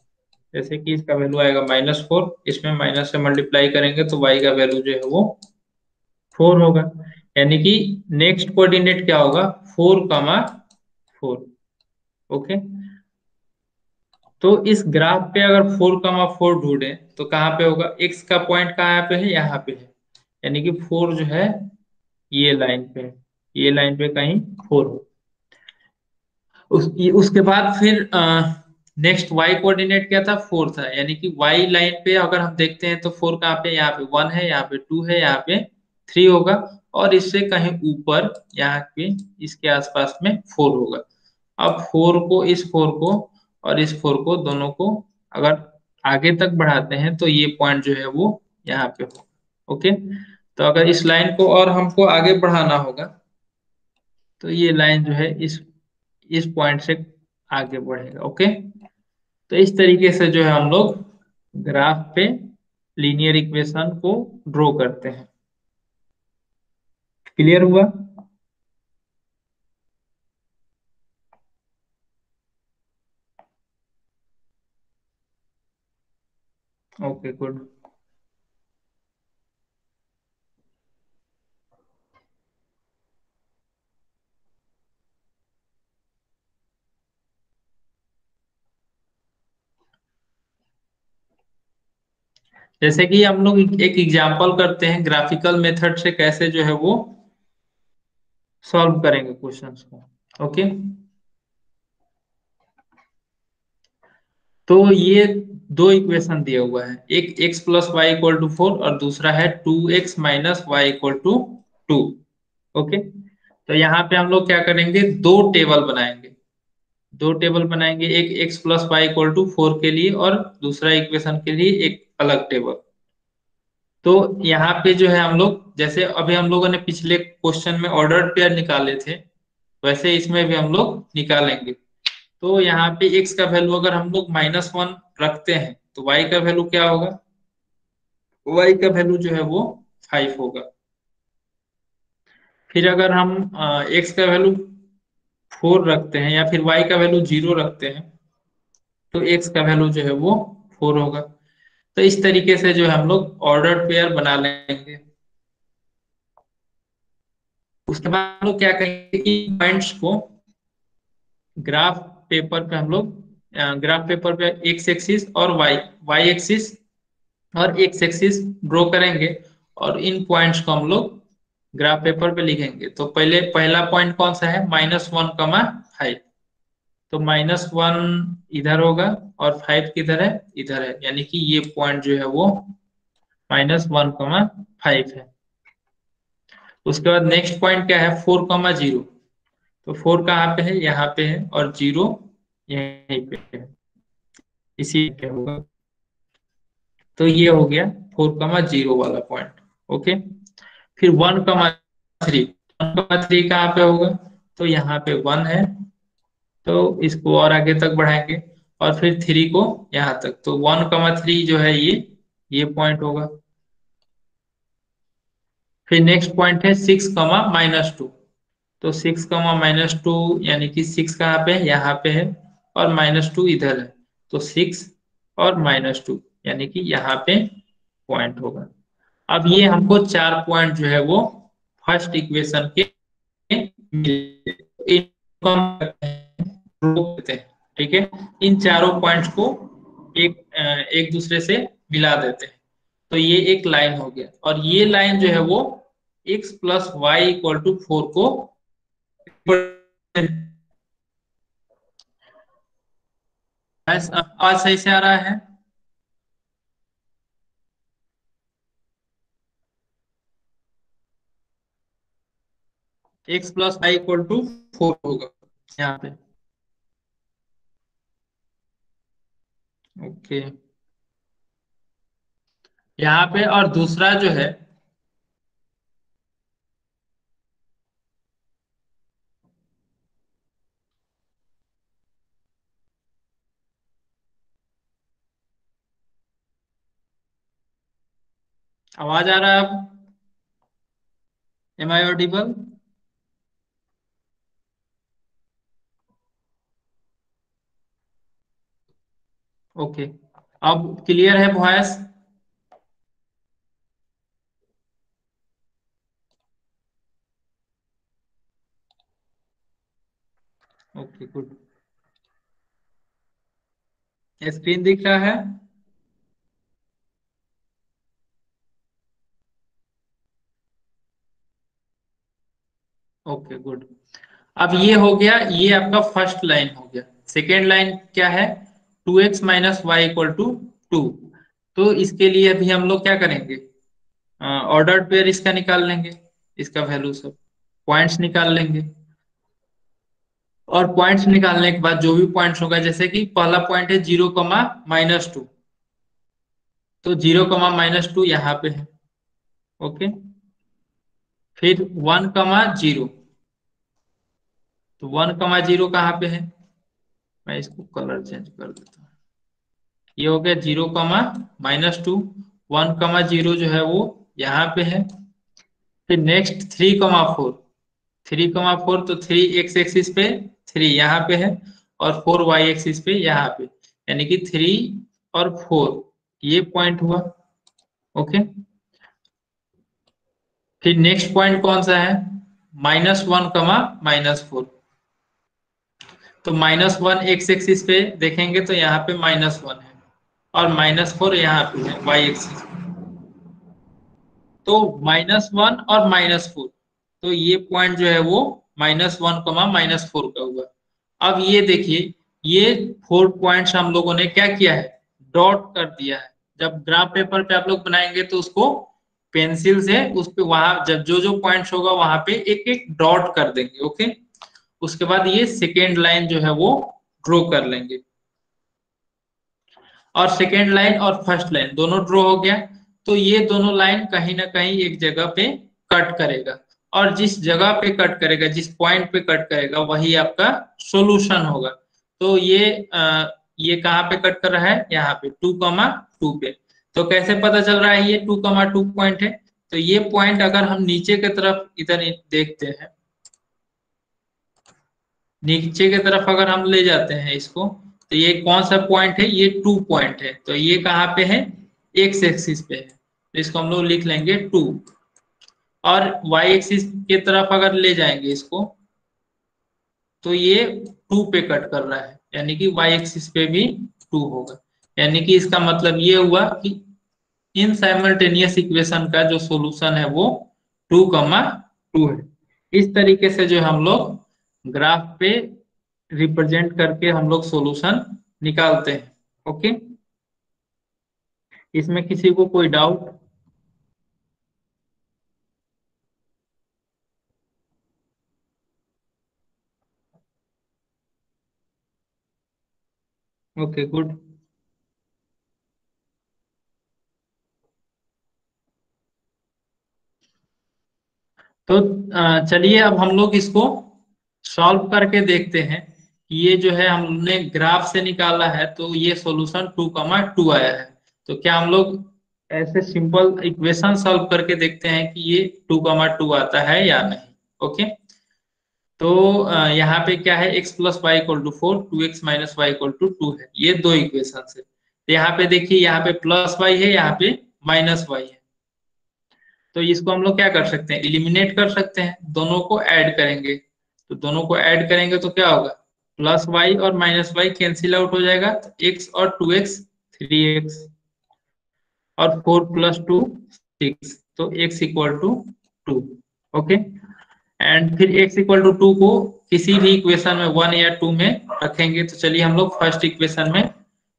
जैसे कि इसका वैल्यू आएगा -4, इसमें माइनस से मल्टीप्लाई करेंगे तो y का वैल्यू जो है वो 4 होगा। यानी कि नेक्स्ट कोऑर्डिनेट क्या होगा? 4, 4। ओके, तो इस ग्राफ पे अगर 4, 4 ढूंढे तो कहाँ पे होगा? x का पॉइंट कहाँ पे है? यहाँ पे है। यानी कि 4 जो है ये लाइन पे है, ये लाइन पे कहीं 4 हो। उसके बाद फिर नेक्स्ट y कोऑर्डिनेट क्या था? 4 था। यानी कि y लाइन पे अगर हम देखते हैं तो 4 कहाँ पे? यहाँ पे 1 है, यहाँ पे 2 है, यहाँ पे 3 होगा, और इससे कहीं ऊपर यहाँ पे इसके आसपास में 4 होगा। अब 4 को, इस 4 को और इस 4 को, दोनों को अगर आगे तक बढ़ाते हैं तो ये पॉइंट जो है वो यहाँ पे होगा। ओके, तो अगर इस लाइन को और हमको आगे बढ़ाना होगा तो ये लाइन जो है इस पॉइंट से आगे बढ़ेगा। ओके, तो इस तरीके से जो है हम लोग ग्राफ पे लीनियर इक्वेशन को ड्रॉ करते हैं। क्लियर हुआ? Okay, good. जैसे कि हम लोग एक एग्जांपल करते हैं ग्राफिकल मेथड से, कैसे जो है वो सॉल्व करेंगे क्वेश्चंस को। ओके, तो ये दो इक्वेशन दिया हुआ है, एक x plus y equal to 4 और दूसरा है 2x minus y equal to 2। Okay, तो यहाँ पे हम लोग क्या करेंगे? दो टेबल बनाएंगे। एक x plus y equal to 4 के लिए और दूसरा इक्वेशन के लिए एक अलग टेबल। तो यहाँ पे जो है हम लोग, जैसे अभी हम लोगों ने पिछले क्वेश्चन में ऑर्डर पेयर निकाले थे, वैसे इसमें भी हम लोग निकालेंगे। तो यहाँ पे x का वैल्यू अगर हम लोग -1 रखते हैं तो y का वैल्यू क्या होगा? y का वैल्यू जो है वो 5 होगा। फिर अगर हम x का वैल्यू 4 रखते हैं या फिर y का वैल्यू 0 रखते हैं तो x का वैल्यू जो है वो 4 होगा। तो इस तरीके से जो है हम लोग ऑर्डर पेयर बना लेंगे। उसके बाद हम लोग क्या करेंगे कि पॉइंट्स को ग्राफ पेपर पे हम लोग ग्राफ पेपर पे एक्स एक्सिस और वाई एक्सिस और एक्स एक्सिस ड्रॉ करेंगे, और इन पॉइंट्स को हम लोग ग्राफ पेपर पे लिखेंगे। तो पहला पॉइंट कौन सा है? -1, 5। तो -1 इधर होगा और 5 किधर है? इधर है। यानी कि ये पॉइंट जो है वो -1, 5 है। उसके बाद नेक्स्ट पॉइंट क्या है? 4, 0। तो 4 कहाँ पे है? यहाँ पे है, और 0 यहीं पे है, इसी पे होगा। तो ये हो गया 4, 0 वाला पॉइंट। ओके, फिर 1, 3। 1, 3 कहाँ पे होगा? तो यहाँ पे 1 है, तो इसको और आगे तक बढ़ाएंगे। और फिर 3 को यहाँ तक, तो 1,3 जो है ये पॉइंट होगा। फिर नेक्स्ट पॉइंट है 6,-2, तो 6,-2 यानी कि 6 कहाँ पे है, यहाँ पे है, और -2 इधर है, तो 6 और -2 यानी कि यहाँ पे पॉइंट होगा। अब ये हमको 4 पॉइंट जो है वो फर्स्ट इक्वेशन के मिले, इनको हम कहते हैं, ठीक है। इन चारों पॉइंट्स को एक दूसरे से मिला देते हैं, तो ये एक लाइन हो गया, और ये लाइन जो है वो x + y = 4 को आज सही से आ रहा है। x + y = 4 होगा यहाँ पे। ओके, यहाँ पे और दूसरा जो है, आवाज आ रहा है अब? Am I audible? ओके, अब क्लियर है वॉइस? Okay good. स्क्रीन दिख रहा है? Okay good. अब ये हो गया, ये आपका फर्स्ट लाइन हो गया। सेकेंड लाइन क्या है? 2x - y = 2। तो इसके लिए अभी हम लोग क्या करेंगे, ऑर्डर्ड पेयर इसका निकाल लेंगे, इसका वैल्यू सब पॉइंट्स निकाल लेंगे। और पॉइंट्स निकालने के बाद जो भी पॉइंट्स होगा, जैसे कि पहला पॉइंट है 0,-2, तो 0,-2 यहाँ पे है। ओके, फिर 1,0, तो 1,0 कहाँ पे है? मैं इसको कलर चेंज कर देता हूँ। ये हो गया 0,-2, 1,0 जो है वो यहाँ पे है। फिर नेक्स्ट 3,4, 3,4 तो 3 एक्स एक्सिस पे, 3 यहाँ पे है, और 4 वाई एक्सिस पे यहाँ पे, यानी कि 3 और 4 ये पॉइंट हुआ। ओके, फिर नेक्स्ट पॉइंट कौन सा है? -1, -4, तो -1 एक्स एक्सिस पे देखेंगे तो यहाँ पे -1 है, और -4 यहाँ पे है वाई एक्सिस। तो -1 और -4, तो ये पॉइंट जो है वो -1, -4 का हुआ। अब ये देखिए, ये 4 पॉइंट्स हम लोगों ने क्या किया है, डॉट कर दिया है। जब ग्राफ पेपर पे आप लोग बनाएंगे तो उसको पेंसिल से उस पे, वहां जब जो जो पॉइंट्स होगा वहां पे एक एक डॉट कर देंगे। ओके, उसके बाद ये सेकेंड लाइन जो है वो ड्रॉ कर लेंगे, और सेकेंड लाइन और फर्स्ट लाइन दोनों ड्रॉ हो गया। तो ये दोनों लाइन कहीं ना कहीं एक जगह पे कट करेगा, और जिस जगह पे कट करेगा, जिस पॉइंट पे कट करेगा, वही आपका सॉल्यूशन होगा। तो ये कहाँ पे कट कर रहा है? यहाँ पे 2,2 पे। तो कैसे पता चल रहा है ये 2,2 पॉइंट है? तो ये पॉइंट अगर हम नीचे की तरफ इधर देखते हैं, नीचे की तरफ अगर हम ले जाते हैं इसको, तो ये कौन सा पॉइंट है? ये 2 पॉइंट है। तो ये कहाँ पे है? एक्स एक्सिस पे है, तो इसको हम लोग लिख लेंगे 2। और वाई एक्सिस की तरफ अगर ले जाएंगे इसको, तो ये 2 पे कट कर रहा है, यानी कि वाई एक्सिस पे भी 2 होगा। यानी कि इसका मतलब ये हुआ कि इन साइमल्टेनियस इक्वेशन का जो सॉल्यूशन है वो 2,2 है। इस तरीके से जो हम लोग ग्राफ पे रिप्रेजेंट करके हम लोग सॉल्यूशन निकालते हैं। ओके, इसमें किसी को कोई डाउट? Okay good. तो चलिए अब हम लोग इसको सॉल्व करके देखते हैं कि ये जो है हमने ग्राफ से निकाला है, तो ये सॉल्यूशन 2, 2 आया है। तो क्या हम लोग ऐसे सिंपल इक्वेशन सॉल्व करके देखते हैं कि ये 2, 2 आता है या नहीं। ओके, तो यहाँ पे क्या है, x plus y equal to 4, 2x - y = 2 है, ये दो इक्वेशन है। तो यहाँ पे देखिए, यहाँ पे प्लस वाई है, यहाँ पे माइनस वाई है। तो इसको हम लोग क्या कर सकते हैं, इलिमिनेट कर सकते हैं, दोनों को ऐड करेंगे। तो दोनों को ऐड करेंगे तो क्या होगा, प्लस वाई और माइनस वाई कैंसिल आउट हो जाएगा, तो x और 2x 3x, और 4 + 2 6, तो x equal to 2। Okay, and फिर x इक्वल टू 2 को किसी भी इक्वेशन में 1 या 2 में रखेंगे। तो चलिए हम लोग फर्स्ट इक्वेशन में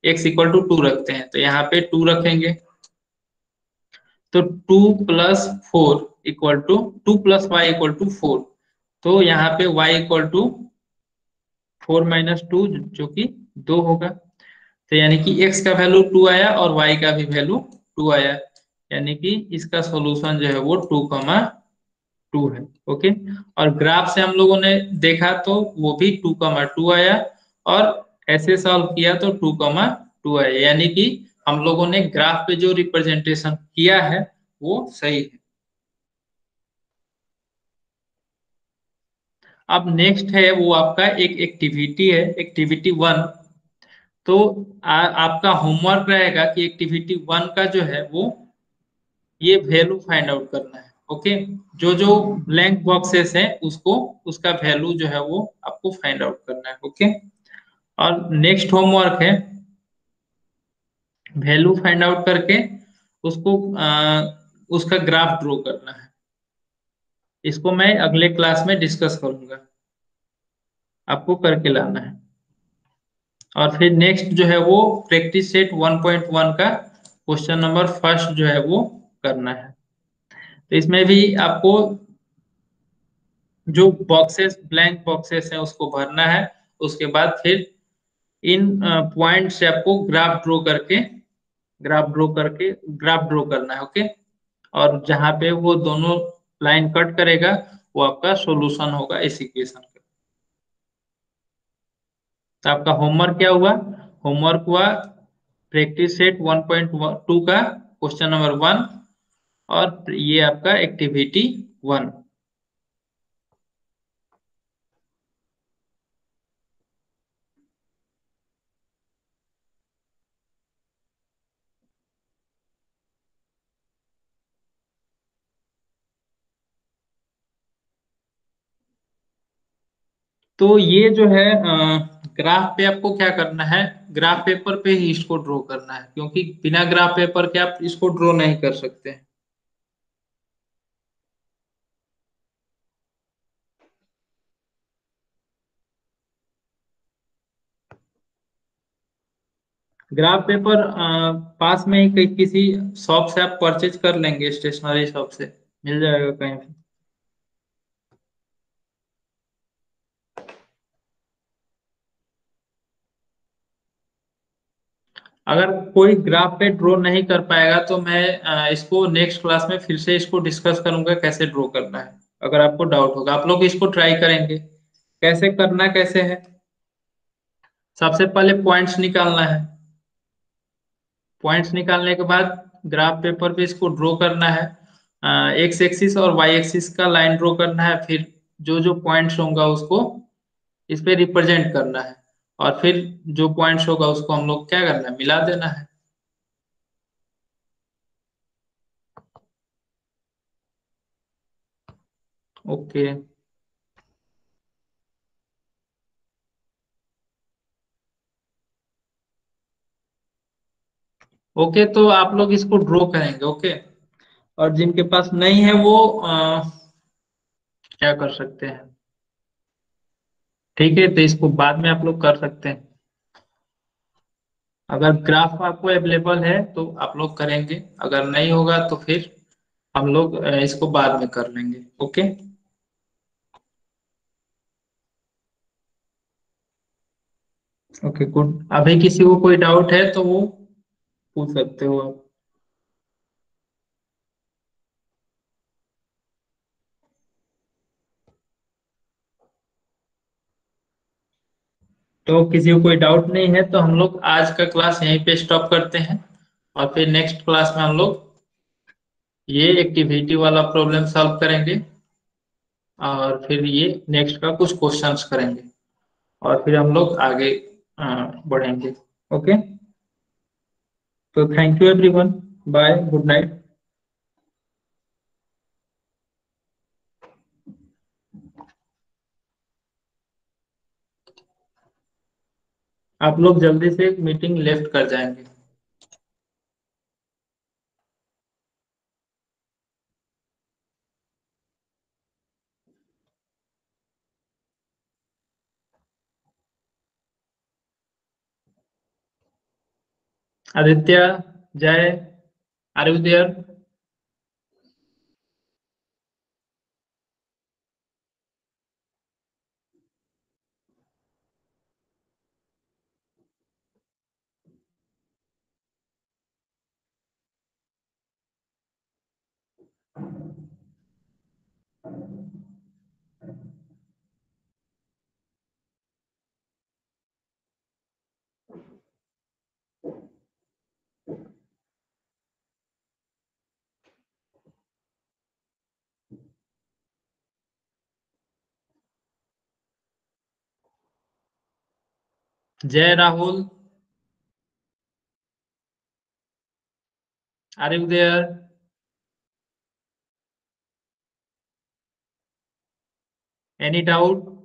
x इक्वल टू 2 रखते हैं, तो यहाँ पे 2 रखेंगे। तो 2 + 4 = 2 + y = 4। तो यहाँ पे y इक्वल टू 4 - 2, जो कि 2 होगा। तो यानी कि x का वैल्यू 2 आया और y का भी वैल्यू 2 आया, यानी कि इसका सॉल्यूशन जो है वो 2, 2 है। ओके, और ग्राफ से हम लोगों ने देखा तो वो भी 2, 2 आया, और ऐसे सॉल्व किया तो 2, 2 आया, यानी कि हम लोगों ने ग्राफ पे जो रिप्रेजेंटेशन किया है वो सही है। अब नेक्स्ट है वो आपका एक एक्टिविटी है, एक्टिविटी 1। तो आपका होमवर्क रहेगा कि एक्टिविटी 1 का जो है वो ये वैल्यू फाइंड आउट करना है। ओके, जो जो ब्लैंक बॉक्सेस हैं उसको, उसका वैल्यू जो है वो आपको फाइंड आउट करना है। ओके, और नेक्स्ट होमवर्क है वैल्यू फाइंड आउट करके उसको उसका ग्राफ ड्रॉ करना है। इसको मैं अगले क्लास में डिस्कस करूंगा, आपको करके लाना है। और फिर नेक्स्ट जो है वो प्रैक्टिस सेट 1.1 का क्वेश्चन नंबर फर्स्ट जो है वो करना है। तो इसमें भी आपको जो बॉक्सेस, ब्लैंक बॉक्सेस हैं उसको भरना है। उसके बाद फिर इन पॉइंट से आपको ग्राफ ड्रॉ करना है। ओके, और जहां पे वो दोनों लाइन कट करेगा वो आपका सॉल्यूशन होगा इस इक्वेशन का। तो आपका होमवर्क क्या हुआ, होमवर्क हुआ प्रैक्टिस सेट 1.2 का क्वेश्चन नंबर 1, और ये आपका एक्टिविटी 1। तो ये जो है ग्राफ पे आपको क्या करना है, ग्राफ पेपर पे ही इसको ड्रॉ करना है, क्योंकि बिना ग्राफ पेपर के आप इसको ड्रॉ नहीं कर सकते हैं। ग्राफ पेपर पास में ही किसी शॉप से आप परचेज कर लेंगे, स्टेशनरी शॉप से मिल जाएगा कहीं पे। अगर कोई ग्राफ पे ड्रॉ नहीं कर पाएगा तो मैं इसको नेक्स्ट क्लास में फिर से इसको डिस्कस करूंगा कैसे ड्रॉ करना है। अगर आपको डाउट होगा, आप लोग इसको ट्राई करेंगे, कैसे करना कैसे है। सबसे पहले पॉइंट्स निकालना है, पॉइंट्स निकालने के बाद ग्राफ पेपर पे इसको ड्रॉ करना है। एक्स एक्सिस और वाई एक्सिस का लाइन ड्रॉ करना है, फिर जो जो पॉइंट्स होगा उसको इस पे रिप्रेजेंट करना है, और फिर जो पॉइंट्स होगा उसको हम लोग क्या करना है, मिला देना है। ओके, ओके, तो आप लोग इसको ड्रॉ करेंगे। ओके, और जिनके पास नहीं है वो क्या कर सकते हैं, ठीक है, तो इसको बाद में आप लोग कर सकते हैं। अगर ग्राफ आपको अवेलेबल है तो आप लोग करेंगे, अगर नहीं होगा तो फिर हम लोग इसको बाद में कर लेंगे। Okay, okay, good. अभी किसी को कोई डाउट है तो वो पूछ सकते हो आप। तो किसी को कोई डाउट नहीं है तो हम लोग आज का क्लास यहीं पे स्टॉप करते हैं, और फिर नेक्स्ट क्लास में हम लोग ये एक्टिविटी वाला प्रॉब्लम सॉल्व करेंगे, और फिर ये नेक्स्ट का कुछ क्वेश्चंस करेंगे, और फिर हम लोग आगे बढ़ेंगे। ओके, तो thank you everyone, bye, good night. आप लोग जल्दी से मीटिंग लेफ्ट कर जाएंगे। आदित्य, जय, are you there? Jay Rahul, are you there? Any doubt?